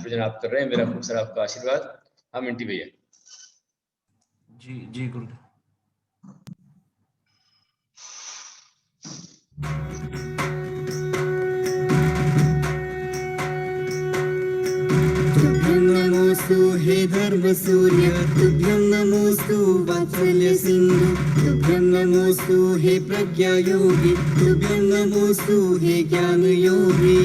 पूजन आप कर रहे हैं, मेरा खूब सारा आपका आशीर्वाद। हाँ मिंटी भैया। जी जी गुरुदेव। तुभ्यं नमोस्तु हे धर्म सूर्य, तुभ्यं नमोस्तु वात्सल्य सिंधु, तुभ्यं नमोस्तु हे प्रज्ञा योगी, तुभ्यं नमोस्तु हे ज्ञान योगी।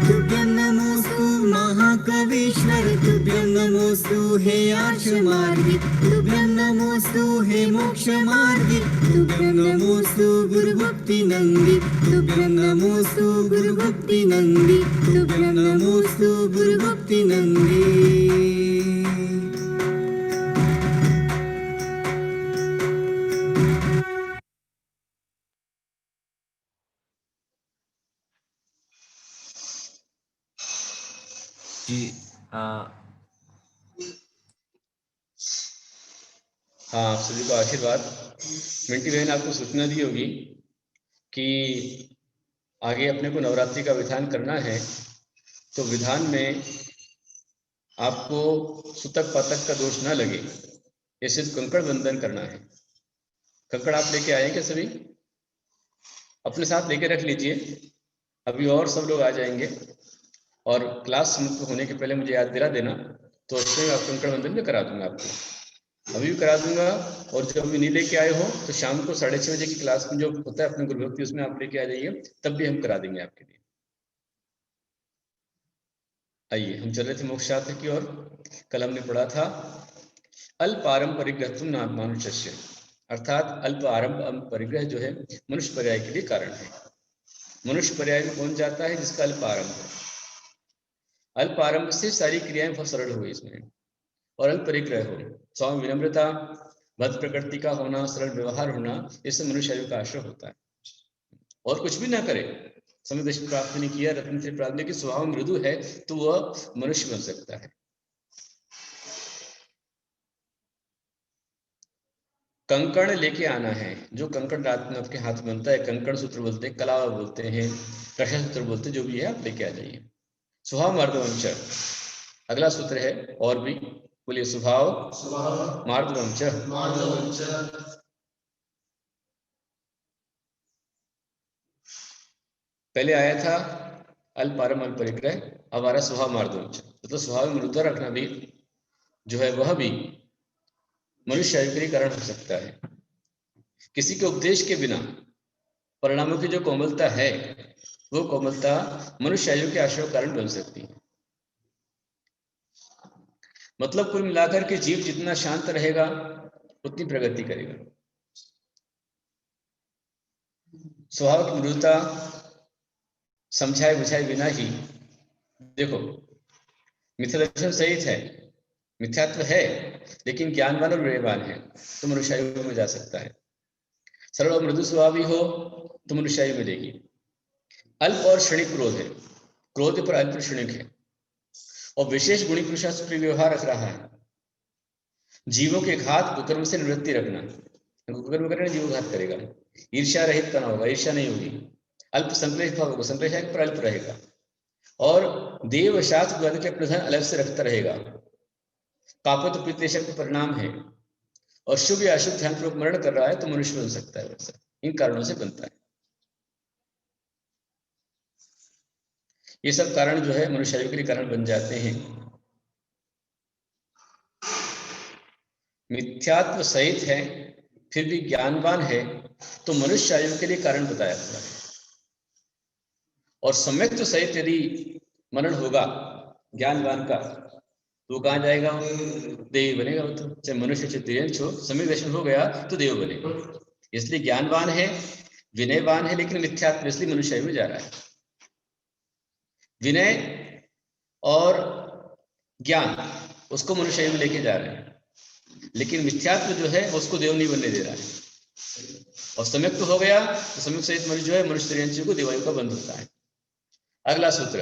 तुभ्यं नमोस्तु महाकवीश्वर, तुभ्यं नमोस्तु हे आर्षमार्गी, तुभ्यं नमोस्तु हे मोक्षमार्गी, तुभ्यं नमोस्तु गुरुभक्ति नंदी, तुभ्यं नमोस्तु गुरुभक्ति नंदी, तुभ्यं नमोस्तु गुरुभक्ति नंदी। जी हाँ आप सभी को आशीर्वाद। मिंटी बहन आपको सूचना दी होगी कि आगे अपने को नवरात्रि का विधान करना है, तो विधान में आपको सुतक पातक का दोष ना लगे, ऐसे कंकड़ बंधन करना है। कंकड़ आप लेके आए क्या सभी? अपने साथ लेके रख लीजिए, अभी और सब लोग आ जाएंगे और क्लास समाप्त होने के पहले मुझे याद दिला देना, तो उससे आप कंकड़ बंधन में करा दूंगा आपको, अभी भी करा दूंगा। और जब अभी नहीं लेके आए हो तो शाम को 6:30 बजे की क्लास में जो होता है अपने गुरु भक्ति, उसमें आप लेके आ जाइए, तब भी हम करा देंगे आपके लिए। आइए हम चल रहे थे मोक्ष शास्त्र की ओर। कल हमने पढ़ा था अल्प आरंभ नाम मनुष्य, अर्थात अल्प आरंभ परिग्रह जो है मनुष्य पर्याय के लिए कारण है। मनुष्य पर्याय में कौन जाता है? जिसका अल्प आरंभ है। अल्प आरंभ से सारी क्रियाएं बहुत सरल हुई इसमें, और अल्प परिग्रह हो, स्वामी विनम्रता, भद्र प्रकृति का होना, सरल व्यवहार होना, इससे मनुष्य आयु का आश्रय होता है। और कुछ भी ना करे, समय दर्शन प्राप्त नहीं किया, रत्न से प्राप्त नहीं की, स्वभाव मृदु है, तो वह मनुष्य बन सकता है। कंकण लेके आना है, जो कंकण रात में आपके हाथ में बनता है, कंकण सूत्र बोलते हैं, कलावा बोलते हैं, रक्षा सूत्र बोलते हैं, जो भी है आप लेके आ जाइए। स्वभाव मार्दवंश अगला सूत्र है, और भी बोलिए। स्वभाव मार्दवंश। पहले आया था अल्प आरंभ अल्प परिग्रह, अब आ रहा स्वभाव मार्दवंश, मतलब स्वभाव में मृदुता रखना भी जो है वह भी मनुष्य आयु के लिए कारण हो सकता है। किसी के उपदेश के बिना परिणामों की जो कोमलता है, वो कोमलता मनुष्य आयु के आश्रय कारण बन सकती है। मतलब कुल मिलाकर के जीव जितना शांत रहेगा उतनी प्रगति करेगा। स्वभाव की मृदुता समझाए बुझाए बिना ही, देखो मिथ्या दर्शन सहित है, मिथ्यात्व है, लेकिन ज्ञानवान और विवेकवान है तो मनुष्य आयु में जा सकता है। सरल और मृदु स्वभावी हो तो मनुष्य आयु मिलेगी। अल्प और क्षणिक क्रोध है, क्रोध पर अल्प क्षणिक है, और विशेष गुणी पुरुषार्थ व्यवहार रख रहा है। जीवों के घात कुकर्म से निवृत्ति रखना, कुकर्म करेगा जीव घात करेगा। ईर्ष्या रहित तना होगा, ईर्ष्या नहीं होगी। अल्प संक्लेश भाव होगा, संक्लेश पर अल्प रहेगा, और देव शास्त्र के प्रधान अलग से रखता रहेगा। कापत पितलेशक का परिणाम है, और शुभ या अशुभ ध्यान पूर्वक मरण कर रहा है तो मनुष्य बन सकता है। वैसा इन कारणों से बनता है। ये सब कारण जो है मनुष्य आयु के लिए कारण बन जाते हैं। मिथ्यात्व सहित है फिर भी ज्ञानवान है तो मनुष्य आयु के लिए कारण बताया हुआ है। और सम्यक्त्व सहित यदि मनन होगा ज्ञानवान का तो कहाँ जाएगा? देव बनेगा। वो तो चाहे मनुष्य चाहे देव हो, सम्यक दर्शन हो गया तो देव बनेगा। इसलिए ज्ञानवान है, विनयवान है, लेकिन मिथ्यात्व इसलिए मनुष्य आयु में जा रहा है। विनय और ज्ञान उसको मनुष्य आयु में लेके जा रहे हैं, लेकिन मिथ्यात्व जो है उसको देव नहीं बनने दे रहा है। और सम्यक तो हो गया तो सम्यक सहित मनुष्य जो है मनुष्य को देवायु का बंध होता है। अगला सूत्र,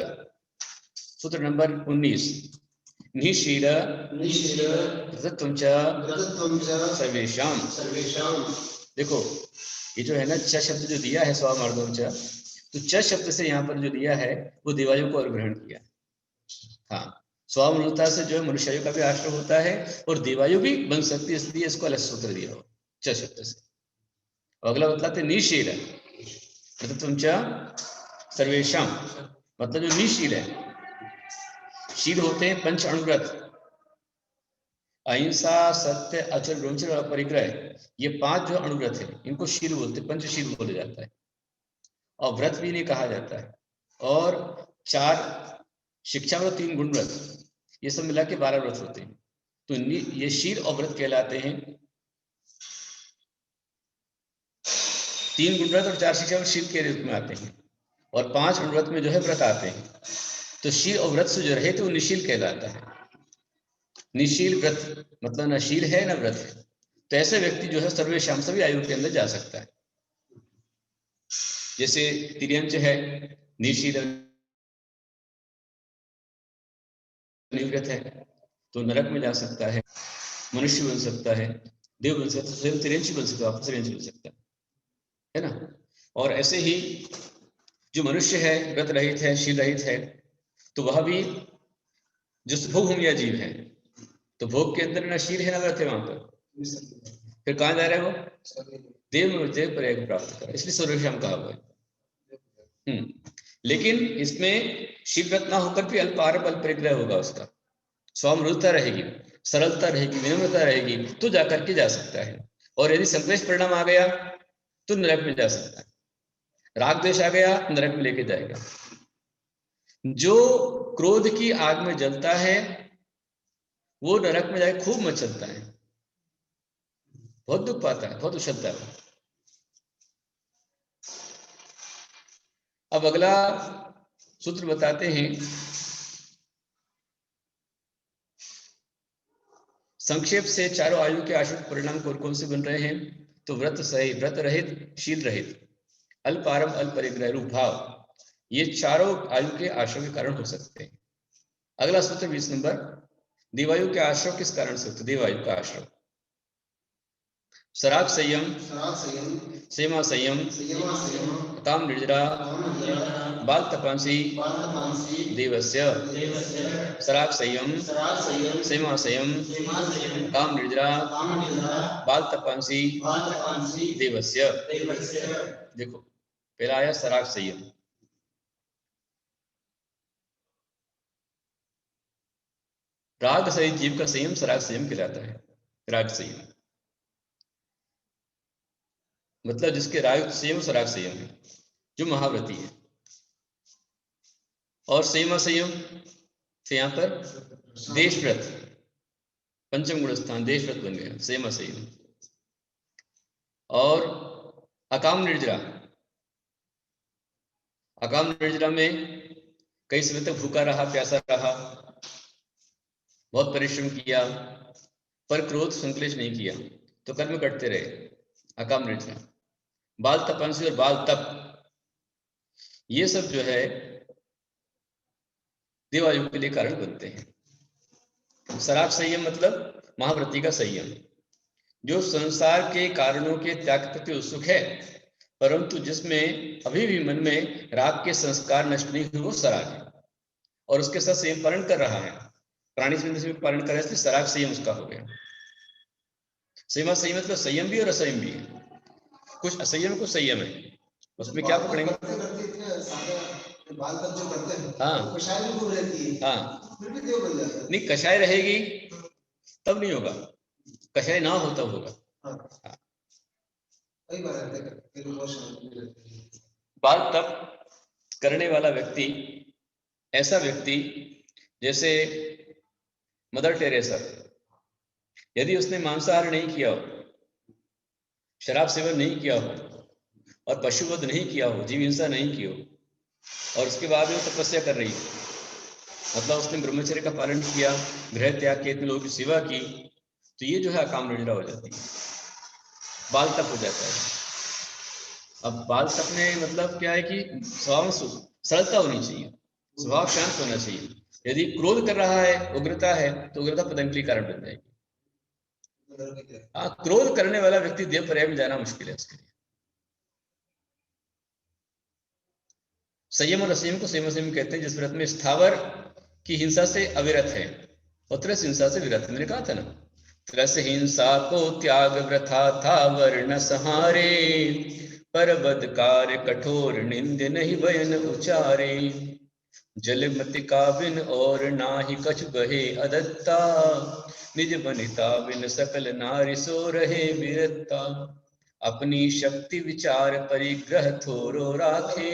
सूत्र नंबर 19, निशील सर्वेशाम। देखो ये जो है ना च शब्द जो दिया है स्वामर्दम च, तो च शब्द से यहाँ पर जो दिया है वो देवायु को और ग्रहण किया। हाँ, स्वामृता से जो है मनुष्यायु का भी आश्रय होता है और देवायु भी बन सकती है, इसलिए इसको अलग सूत्र दिया हो च शब्द से। अगला बतलाते निशील है, मतलब तुम सर्वेशम, मतलब जो निशील है, शील होते हैं पंच अणुव्रत, अहिंसा, सत्य, अचल, ब्रह्मचर्य और परिग्रह, ये 5 जो अणुव्रत है इनको शील बोलते, पंचशील बोले जाता है। और व्रत भी नहीं कहा जाता है। और 4 शिक्षा व्रत, 3 गुण व्रत, ये सब मिला के 12 व्रत होते हैं। तो ये शील और व्रत कहलाते हैं। 3 गुण व्रत और 4 शिक्षा व्रत शील के रूप में आते हैं और 5 अणुव्रत में जो है व्रत आते हैं। तो शील और व्रत से जो रहे तो वो निशील कहलाता है। निशील व्रत मतलब न शील है न व्रत है, तो ऐसे व्यक्ति जो है सर्वेश्याम सभी आयु के अंदर जा सकता है। जैसे तिर्यंच है, निशील निवृत्त है तो नरक में जा सकता है, मनुष्य बन सकता है, देव बन सकता है, स्वयं तिर्यंच बन सकता है, तिर्यंच बन सकता है ना। और ऐसे ही जो मनुष्य है व्रत रहित है, शील रहित है, तो वह भी जो भोग भूमिया जीव है, तो भोग के अंदर न शील है न व्रत है, वहां पर फिर कहाँ जा रहे हो, देव में देव पर प्राप्त कर, इसलिए सर्वेश्याम कहा हुआ है। लेकिन इसमें शील व्रत ना होकर भी अल्पारभ अल्प परिग्रह होगा, उसका स्वामृतता रहेगी, सरलता रहेगी, विनम्रता रहेगी, तो जाकर के जा सकता है। और यदि संक्लेश परिणाम आ गया तो नरक में जा सकता है, राग द्वेष आ गया नरक में लेके जाएगा। जो क्रोध की आग में जलता है वो नरक में जाके खूब मचलता है, बहुत दुख पाता है, बहुत उछलता है। अब अगला सूत्र बताते हैं, संक्षेप से चारों आयु के आश्रित परिणाम कौन कौन से बन रहे हैं। तो व्रत सही, व्रत रहित, शील रहित, अल्पारभ अल्प परिग्रह रूप भाव, ये चारों आयु के आश्रय के कारण हो सकते हैं। अगला सूत्र 20 नंबर, देवायु के आश्रय किस कारण से होते, देवायु का आश्रय, सराग संयम, सेमा संयम, काम निर्जरा, बाल तपांसी, देवस्य, सराग संयम, सेमा संयम, काम निर्जरा, बाल तपांसी, देवस्य। देखो पहला आया सराग संयम, राग सहित जीव का संयम सराग संयम कहलाता है। राग संयम मतलब जिसके राग संयम सराग संयम है, जो महाव्रती है। और सेमा संयम तो यहाँ पर देश व्रत, पंचम गुण स्थान देश व्रत बन गया सेमा संयम। और अकाम निर्जरा, अकाम निर्जरा में कई समय तक भूखा रहा, प्यासा रहा, बहुत परिश्रम किया पर क्रोध संक्लेश नहीं किया, तो कर्म करते रहे, अकाम निर्जरा। बाल तपंसी और बाल तप, ये सब जो है देवायु के लिए कारण बनते हैं। सराग संयम मतलब महाव्रती का संयम, जो संसार के कारणों के त्याग प्रति उत्सुक है परंतु जिसमें अभी भी मन में राग के संस्कार नष्ट नहीं हुए, वो सराग है। और उसके साथ संयम पालन कर रहा है, प्राणी से पालन कर रहा है, इसलिए सराग संयम उसका हो गया। सीमा संयम मतलब संयम भी और असंयम भी है, कुछ असंयम कुछ संयम है, उसमें क्या पकड़ेंगे। बाल तब जो करते हैं हाँ कषाय भी खूब रहती है, हाँ फिर भी देव बन जाता है। नहीं, कषाय रहेगी तब नहीं होगा, कषाय ना हो तब होगा। बाल तप करने वाला व्यक्ति ऐसा व्यक्ति जैसे मदर टेरेसा, यदि उसने मांसाहार नहीं किया हो, शराब सेवन नहीं किया हो और पशुवध नहीं किया हो, जीव हिंसा नहीं की हो, और उसके बाद वो तपस्या कर रही है, मतलब उसने ब्रह्मचर्य का पालन किया, गृह त्याग किए, इतने लोगों की सेवा की, तो ये जो है अकाम निर्जरा हो जाती है, बाल तप हो जाता है। अब बाल तप में मतलब क्या है कि स्वभाव सरलता होनी चाहिए, स्वभाव शांत होना चाहिए। यदि क्रोध कर रहा है, उग्रता है, तो उग्रता पतंग कारण बन जाएगी। हाँ, क्रोध करने वाला व्यक्ति देव पर्याय में जाना मुश्किल है उसके लिए, संयम और असंयम को संयम असंयम कहते हैं। जिस व्रत में स्थावर की हिंसा से अविरत है और त्रस हिंसा से विरत, मैंने कहा था ना, त्रस हिंसा को त्याग व्रथा था वर्ण सहारे, पर बदकार कठोर निंद नहीं बयन उचारे, जलमति का बिन और नाही कछ बहे अदत्ता, निज बनिता बिन सकल नारी सो रहे बिरत्ता, अपनी शक्ति विचार परिग्रह थोरो राखे,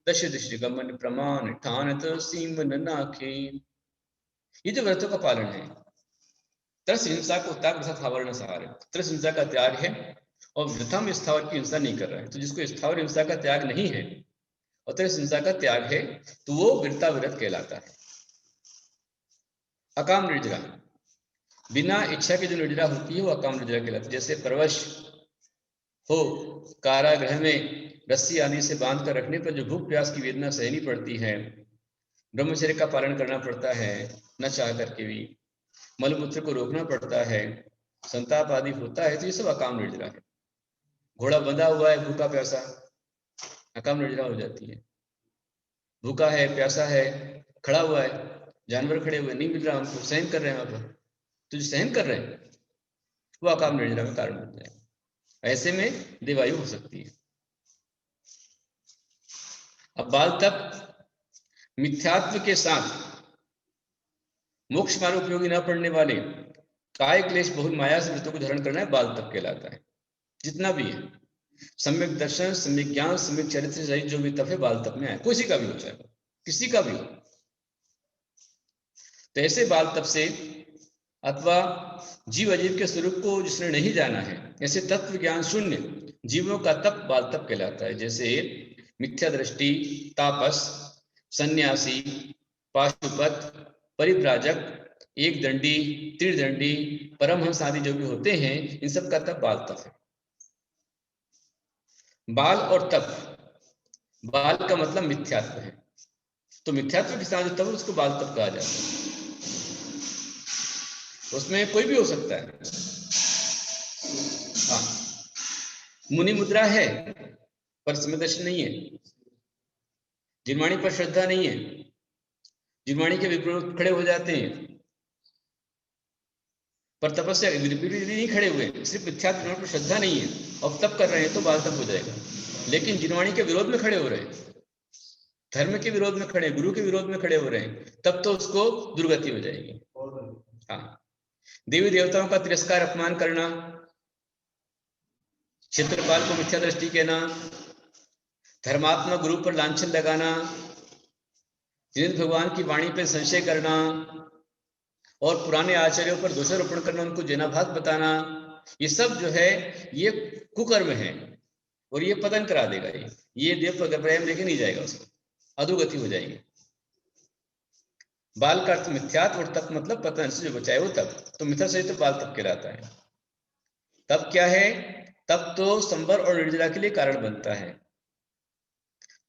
दश दिश गमन प्रमाण ठानत सीमन नाखे। ये जो व्रतों का पालन है, त्रस हिंसा को त्याग वृथा था वर्ण सहारे, त्रस हिंसा का त्याग है और वृथा में स्थावर की हिंसा नहीं कर रहा है। तो जिसको स्थावर हिंसा का त्याग नहीं है और त्रस हिंसा का त्याग है तो वो वीरता विरत कहलाता है। अकाम निर्जरा, बिना इच्छा की जो निर्जरा होती है वो अकाम निर्जरा कहलाती है। जैसे परवश हो, कारागृह में रस्सी आदि से बांध कर रखने पर जो भूख प्यास की वेदना सहनी पड़ती है, ब्रह्मचर्य का पालन करना पड़ता है न चाह करके भी, मलमूत्र को रोकना पड़ता है, संताप आदि होता है, तो ये सब अकाम निर्जरा है। घोड़ा बंधा हुआ है भूखा प्यासा, अकाम निर्जरा हो जाती है। भूखा है, प्यासा है, खड़ा हुआ है, जानवर खड़े हुए, नहीं मिल रहा हमको, सहन कर रहे हैं वहां पर, तो जो सहन कर रहे हैं वो अकाम निर्जरा में कारण बनता है। ऐसे में देवायु हो सकती है। अब बाल तक मिथ्यात्व के साथ मोक्ष मार्ग उपयोगी न पड़ने वाले काय क्लेश बहुल माया से व्रतों को धारण करना है, बाल तप कहलाता है। जितना भी है, सम्यक दर्शन, सम्यक ज्ञान, सम्यक चरित्र सहित जो भी तप है बाल तप में आए, किसी का भी हो, चाहे किसी का भी हो। तो ऐसे बाल तप से अथवा जीव अजीव के स्वरूप को जिसने नहीं जाना है, ऐसे तत्व ज्ञान शून्य जीवों का तप बाल तप कहलाता है। जैसे मिथ्या दृष्टि, तापस, सन्यासी, पाशुपत, परिव्राजक, एक दंडी, त्रिदंडी, परमहंस आदि जो भी होते हैं, इन सब का तप बाल तप है। बाल और तप, बाल का मतलब मिथ्यात्व है, तो मिथ्यात्व के साथ जो तप उसको बाल तप कहा जाता है। उसमें कोई भी हो सकता है। हाँ, मुनि मुद्रा है पर समय दर्शन नहीं है, जिनवाणी पर श्रद्धा नहीं है, जिनवाणी के विपरीत खड़े हो जाते हैं, पर तपस्या विपरीत नहीं खड़े हुए, सिर्फ मिथ्यात्व पर श्रद्धा नहीं है और तप कर रहे हैं तो बाल तप हो जाएगा। लेकिन जिनवाणी के विरोध में खड़े हो रहे हैं, धर्म के विरोध में खड़े, गुरु के विरोध में खड़े हो रहे हैं, तब तो उसको दुर्गति हो जाएगी। हाँ, देवी देवताओं का तिरस्कार, अपमान करना, क्षेत्रपाल को मिथ्या दृष्टि कहना, धर्मात्मा गुरु पर लांछन लगाना, जिनेंद्र भगवान की वाणी पर संशय करना और पुराने आचार्यों पर दोषारोपण करना, उनको जनाभात बताना, ये सब जो है ये कुकर्म है और ये पतन करा देगा। ये देव पर प्रेम लेके नहीं जाएगा, उसको अधोगति हो जाएगी। बाल का अर्थ मिथ्यात्व और तप मतलब पतन से जो बचाए वो तप, तो मिथ्या सहित तो बाल तप कहलाता है। तप क्या है? तप तो संवर और निर्जला के लिए कारण बनता है,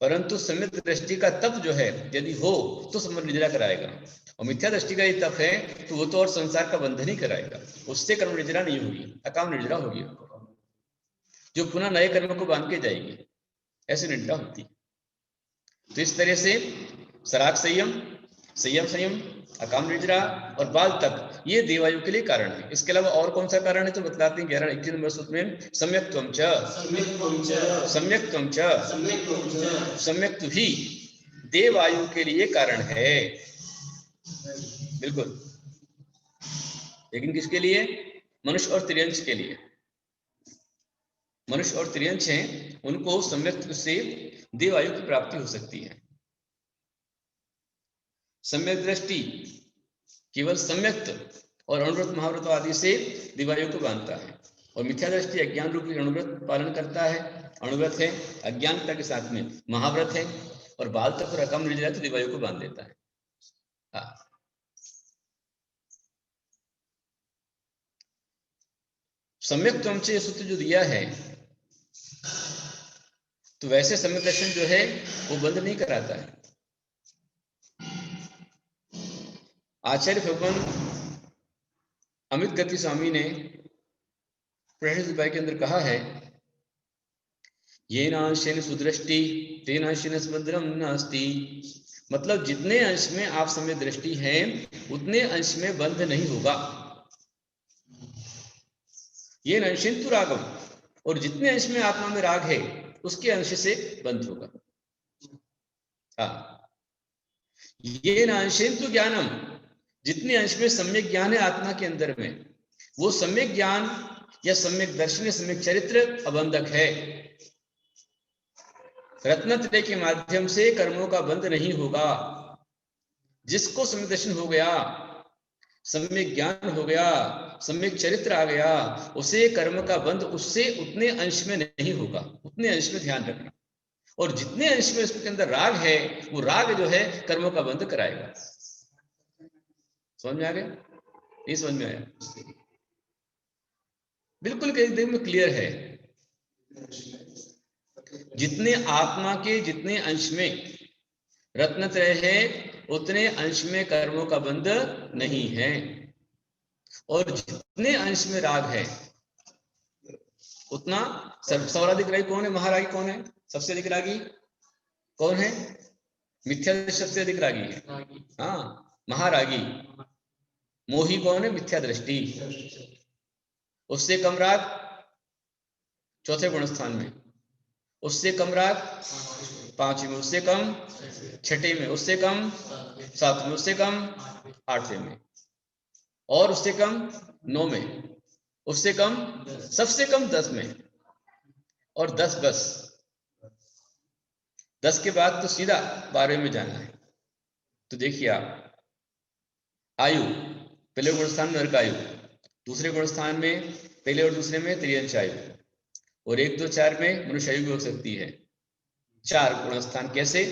परंतु सम्यक दृष्टि का तप जो है यदि हो तो संवर निर्जला कराएगा, और मिथ्या दृष्टि का ये तप है तो वो तो और संसार का बंधन ही कराएगा, उससे कर्म निर्जला नहीं होगी, अकाम निर्जला होगी, जो पुनः नए कर्म को बांध के जाएगी, ऐसी निर्जला होती है। तो इस तरह से सराग संयम, संयम संयम, अकाम निर्जरा और बाल तप ये देवायु के लिए कारण है। इसके अलावा और कौन सा कारण है तो बतलाते हैं 11-21 नंबर सूत्र में, सम्यक्त्वं च, सम्यक्त्वं च, सम्यक्त्व ही देवायु के लिए कारण है। बिल्कुल, लेकिन किसके लिए? मनुष्य और त्रियंश के लिए। मनुष्य और त्रियंश हैं, उनको सम्यक्त्व से देवायु की प्राप्ति हो सकती है। सम्यक दृष्टि केवल सम्यक्त और अनुव्रत महाव्रत आदि से देवायु को बांधता है, और मिथ्या दृष्टि अज्ञान रूपी अनुव्रत पालन करता है, अनुव्रत है, अज्ञानता के साथ में महाव्रत है, और बाल तक और अकाम निर्जला तो देवायु को बांध देता है। सम्यक त्वं से सूत्र जो दिया है, तो वैसे सम्यक दर्शन जो है वो बंद नहीं कराता है। आचार्य भगवान अमित गति स्वामी ने प्रणित उपाय के अंदर कहा है येन अंशेन सुदृष्टि तेन अंशेन समुद्रम नास्ति। मतलब जितने अंश में आप समय दृष्टि हैं उतने अंश में बंध नहीं होगा। ये अंशेन तु रागम, और जितने अंश में आत्मा में राग है उसके अंश से बंध होगा। हाँ, ये अंशेन तु ज्ञानम, जितने अंश में सम्यक ज्ञान है आत्मा के अंदर में, वो सम्यक ज्ञान या सम्यक दर्शन या सम्यक चरित्र अबंधक है। रत्नत्रय के माध्यम से कर्मों का बंध नहीं होगा। जिसको सम्यक दर्शन हो गया, सम्यक ज्ञान हो गया, सम्यक चरित्र आ गया, उसे कर्म का बंध उससे उतने अंश में नहीं होगा। उतने अंश में ध्यान रखना। और जितने अंश में उसके अंदर राग है, वो राग जो है कर्मों का बंध कराएगा। समझ में आ गया? नहीं समझ में आया? बिल्कुल एकदम में क्लियर है। जितने आत्मा के जितने अंश में रत्नत्रय है उतने अंश में कर्मों का बंध नहीं है। और जितने अंश में राग है उतना सर्वाधिक रागी कौन है? महारागी कौन है? सबसे अधिक रागी कौन है? मिथ्या दृष्टि सबसे अधिक रागी है। हाँ, महारागी। मोही कौन है? मिथ्या दृष्टि। उससे कम राग चौथे गुण स्थान में, उससे कम राग पांचवें में, उससे कम छठे में, उससे कम सातवें, उससे कम आठवें में, और उससे कम नौ में, उससे कम सबसे कम 10 में, और 10 बस। 10 के बाद तो सीधा 12 में जाना है। तो देखिए आप, आयु पहले गुण स्थान में नरक आयु, दूसरे गुण स्थान में पहले और दूसरे में त्रियंश आयु, और 1 2 4 में मनुष्य आयु भी हो सकती है। 4 गुण स्थान कैसे?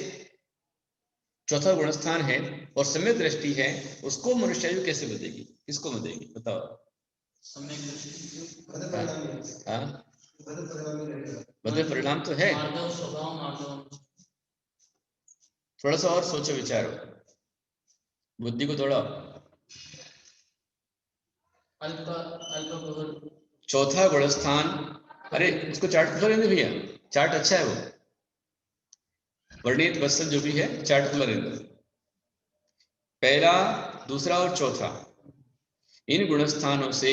चौथा गुण स्थान है और सम्यक दृष्टि है, उसको मनुष्य आयु कैसे बदलेगी? किसको बदलेगी बताओ? बदले परिणाम तो है। थोड़ा सा और सोचो विचारो, बुद्धि को थोड़ा। चौथा गुण स्थान, अरे उसको चार्ट खुला रहने भैया, चार्ट अच्छा है वो, वर्णित वत्सल जो भी है चार्ट खुला रहने। पहला, दूसरा और चौथा, इन गुण स्थानों से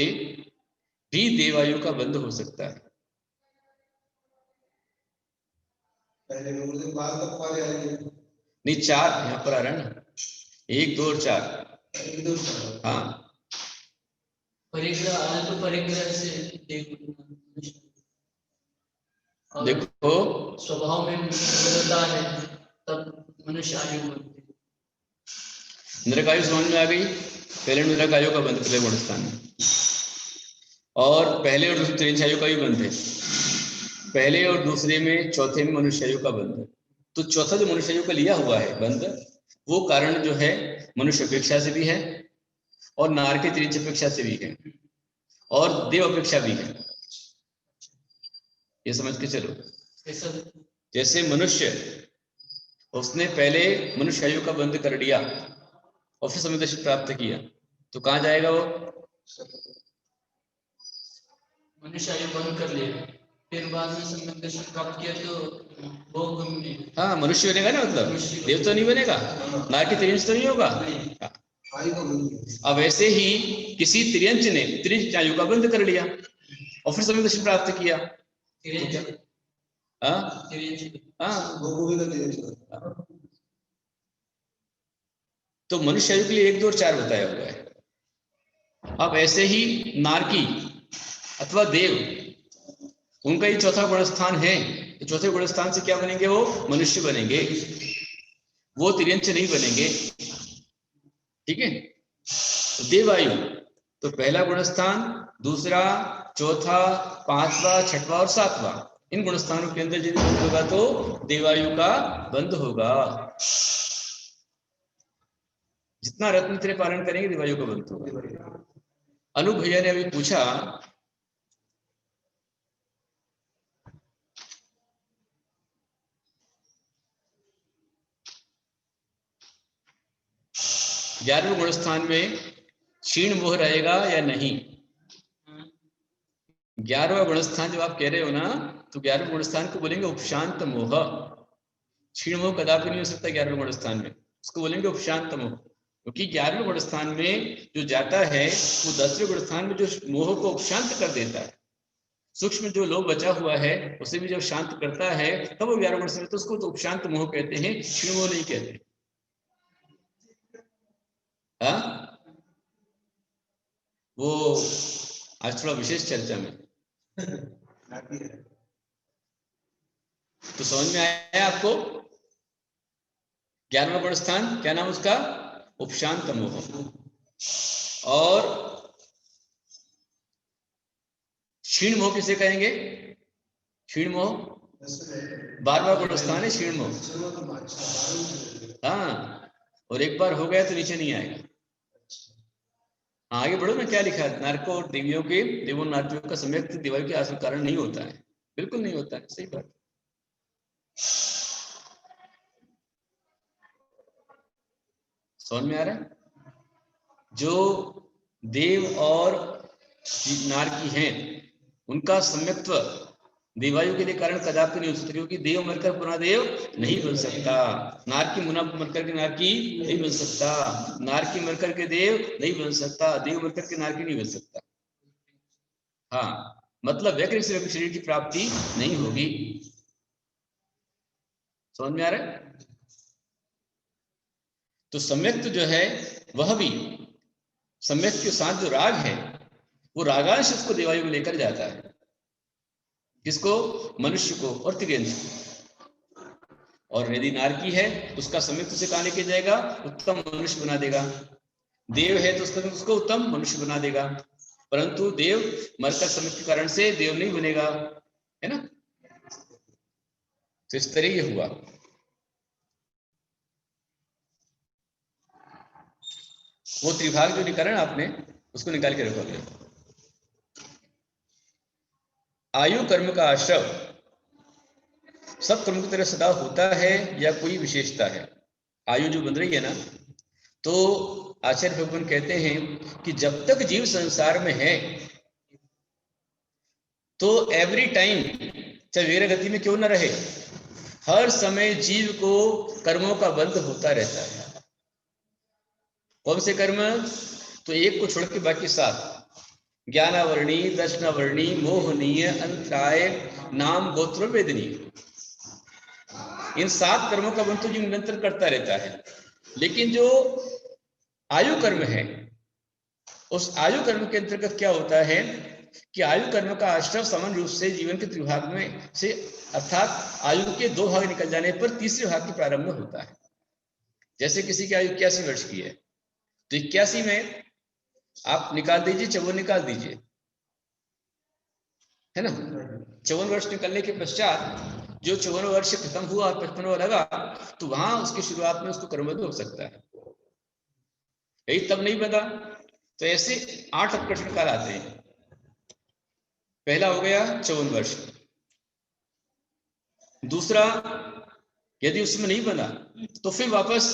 भी देवायु का बंध हो सकता है। नहीं, 4 यहाँ पर आ रहा है ना, 1 2 और 4। हाँ, देखो स्वभाव में बदलता है तब मनुष्य आयु बनती है। नरकायु समझ में आ गई? पहले नरकायु का बंध पहले गुण स्थान में, और पहले और दूसरे त्रिंश आयु का भी बंध है। पहले और दूसरे में, चौथे में मनुष्य आयु का बंध है। तो चौथा जो मनुष्य आयु का लिया हुआ है बंध, वो कारण जो है मनुष्य अपेक्षा से भी है, और नार के त्रिंश अपेक्षा से भी है, और देव अपेक्षा भी है। ये समझ के चलो। जैसे मनुष्य, उसने पहले मनुष्य आयु का बंध कर लिया और फिर समय दर्शन प्राप्त किया, तो कहाँ जाएगा वो? मनुष्य आयु बंद कर लिया, फिर बाद में समय दर्शन प्राप्त किया तो भोग में, हाँ मनुष्य बनेगा ना, मतलब देव तो नहीं बनेगा, नार के त्रिंश तो नहीं होगा। अब ऐसे ही किसी त्रियंच ने त्रिंश आयु का बंध कर लिया और फिर समय दर्शन प्राप्त किया, तो मनुष्य आयु के लिए 1 2 और 4 बताया हुआ है। अब ऐसे ही नारकी अथवा देव, उनका ही चौथा गुण स्थान है, तो चौथे गुण स्थान से क्या बनेंगे? वो मनुष्य बनेंगे, वो तिर्यंच नहीं बनेंगे। ठीक है? तो देवायु तो पहला गुण स्थान, दूसरा, चौथा, पांचवा, छठवां और सातवां, इन गुण स्थानों के अंदर यदि बंध होगा तो देवायु का बंध होगा। जितना रत्नत्रय पालन करेंगे देवायु का बंध होगा। अनु भैया ने अभी पूछा, ग्यारहवें गुण स्थान में क्षीण मोह रहेगा या नहीं? 11वां गुण स्थान जो आप कह रहे हो ना, तो 11वें गुण स्थान को बोलेंगे उपशांत मोह। क्षीण मोह कदापि नहीं हो सकता 11वें गुण स्थान में, उसको बोलेंगे उपशांत मोह। क्योंकि 11वें गुण स्थान में जो जाता है वो 10वें गुण स्थान में जो मोह को उपशांत कर देता है, सूक्ष्म जो लोभ बचा हुआ है उसे भी जब शांत करता है तब वो 11 गुण स्थान, तो उसको तो उपशांत मोह कहते हैं, क्षीण मोह नहीं कहते। हाँ, वो आज थोड़ा विशेष चर्चा में तो समझ में आया आपको? 11वां गुण स्थान क्या नाम उसका? उपशांत मोह। और क्षीण मोह किसे कहेंगे? क्षीण मोह 12वां गुण स्थान है क्षीण मोह। हाँ, और एक बार हो गया तो नीचे नहीं आएगा। आगे बढ़ो ना, क्या लिखा है? नारकों और देवियों के, देवों नारकियों का सम्यक दिवाली के आश्रय कारण नहीं होता है, बिल्कुल नहीं होता है, सही बात। समझ में आ रहा है? जो देव और नारकी हैं उनका सम्यक्त्व देवायु के लिए कारण कदापि नहीं हो सकता, क्योंकि देव मरकर पुनः देव नहीं बन सकता, नारकी मुना मरकर के नारकी नहीं बन सकता, नारकी मरकर के देव नहीं बन सकता, देव मरकर के नारकी नहीं बन सकता। हाँ, मतलब वैकृ से वैकृ शरीर की प्राप्ति नहीं होगी। समझ में आ रहा है? तो सम्यक्त जो है वह भी, सम्यक्त के साथ जो राग है वो रागांश उसको देवायु में लेकर जाता है। किसको? मनुष्य को और तिर्यंत को। और यदि नारकी है तो उसका सम्यक्त से कहां लेके जाएगा? उत्तम मनुष्य बना देगा। देव है तो उसको उत्तम मनुष्य बना देगा, परंतु देव मरकर सम्यक्त के कारण से देव नहीं बनेगा, है ना? तो इस तरह ये हुआ। वो त्रिभाग जो निकाला ना आपने, उसको निकाल के रखोगे। आयु कर्म का आश्रव सब कर्म की तरह सदा होता है या कोई विशेषता है? आयु जो बन रही है ना, तो आचार्य भगवान कहते हैं कि जब तक जीव संसार में है तो एवरी टाइम, चाहे वीर गति में क्यों न रहे, हर समय जीव को कर्मों का बंध होता रहता है। कौन से कर्म? तो एक को छोड़ के बाकी 7, ज्ञानावर्णी, दर्शनावर्णी, मोहनीय, अंतराय, नाम, गोत्र, वेदनी, इन 7 कर्मों का बंध तो जीव निरंतर करता रहता है। लेकिन जो आयु कर्म है, उस आयु कर्म के अंतर्गत क्या होता है कि आयु कर्म का आश्रय सामान्य रूप से जीवन के त्रिभाग में से, अर्थात आयु के 2 भाग निकल जाने पर तीसरे भाग के प्रारंभ में होता है। जैसे किसी की आयु 81 वर्ष की है तो 81 में आप निकाल दीजिए, 54 निकाल दीजिए, है ना? 54 वर्ष निकलने के पश्चात जो 54 वर्ष खत्म हुआ और 55वां लगा, तो वहां उसकी शुरुआत में उसको कर्मबंध हो सकता है। यही तब नहीं बता, तो ऐसे 8 उत्कर्षण काल आते हैं। पहला हो गया 54 वर्ष, दूसरा यदि उसमें नहीं बना तो फिर वापस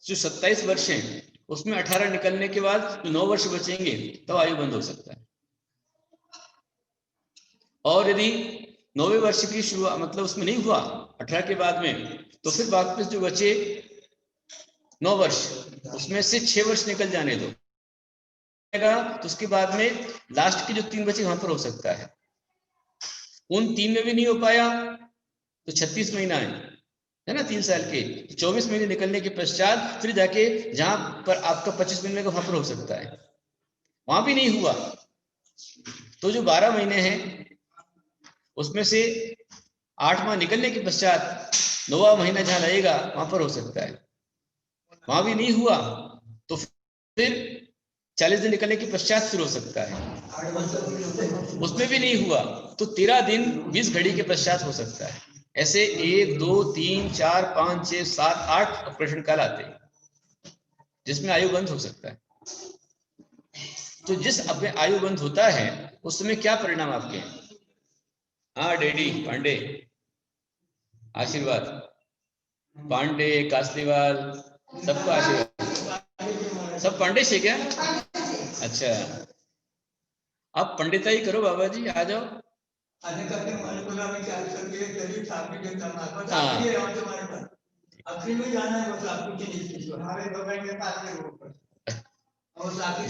जो 27 वर्ष हैं उसमें 18 निकलने के बाद जो 9 वर्ष बचेंगे तब आयु बंद हो सकता है। और यदि 9वें वर्ष की शुरुआत, मतलब उसमें नहीं हुआ 18 के बाद में, तो फिर वापस जो बचे 9 वर्ष, उसमें से 6 वर्ष निकल जाने दो, तो उसके बाद में लास्ट के जो 3 बचे वहां पर हो सकता है। उन 3 में भी नहीं हो पाया तो 36 महीना है ना, 3 साल के, 24 महीने निकलने के पश्चात फिर जाके जहां पर आपका 25 महीने का वहां पर हो सकता है। वहां भी नहीं हुआ तो जो 12 महीने हैं उसमें से 8 माह निकलने के पश्चात 9वां महीना जहां लगेगा वहां पर हो सकता है। वहां भी नहीं हुआ तो फिर 40 दिन निकलने के पश्चात फिर हो सकता है। उसमें भी नहीं हुआ तो 13 दिन 20 घड़ी के पश्चात हो सकता है। ऐसे 1 2 3 4 5 6 7 8 ऑपरेशन काल आते हैं जिसमें आयु बंद हो सकता है। तो जिस अपने आयु बंद होता है उस समय क्या परिणाम आपके हैं? हाँ डैडी पांडे, आशीर्वाद, पांडे, कासलीवाल, सबका आशीर्वाद। सब पांडे से क्या? अच्छा, आप पंडिताई करो बाबा जी, आ जाओ। जी